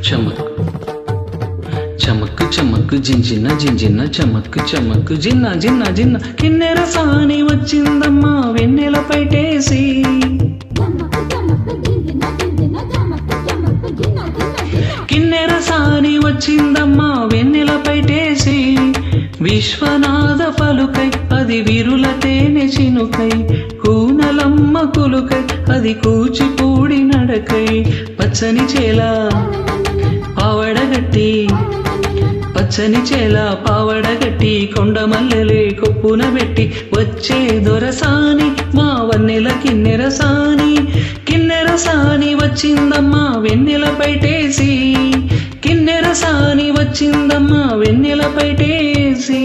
చమక్ చమక్ చమక్ జింజిన్న జింజిన్న చమక్ చమక్ జిన్న జిన్న జిన్న కిన్నెర సాని వచ్చిందమ్మా వెన్నెల పైటేసి కిన్నెర సాని వచ్చిందమ్మా వెన్నెల పైటేసి విశ్వనాథ పలుకై అది విరుల తేనె చినుకై కూనలమ్మ కులుకై అది కూచిపూడి నడకై పచ్చని చేలా పావడగట్టి పచ్చని చేలా పావడగట్టి కొండ మల్లెలే కొప్పున పెట్టి వచ్చే దొరసాని మా వన్నెల కిన్నెర సాని కిన్నెర సాని వచ్చిందమ్మా వెన్నెల పైటేసి కిన్నెర సాని వచ్చిందమ్మా వెన్నెల పైటేసి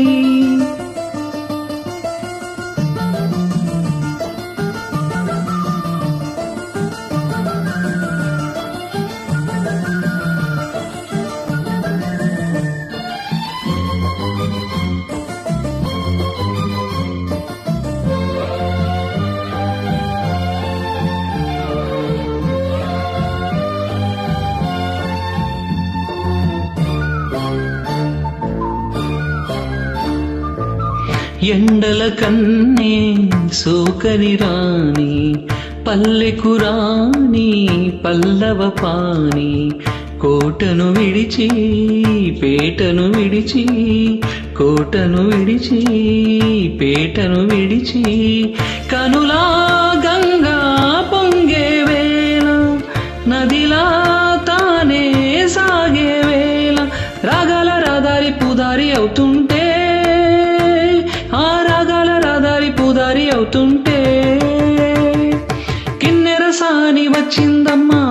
ఎండల కన్నే సోకని రాణి పల్లెకు రాణి పల్లవ పాని కోటను విడిచి పేటను విడిచి కోటను విడిచి పేటను విడిచి కనులా గంగా పొంగే వేళ నదిలా తానే సాగే వేళ రాగాల రాదారి పుదారి అవుతుంటే ఆ రాగాల రాదారి పుదారి అవుతుంటే కిన్నెర సాని వచ్చిందమ్మా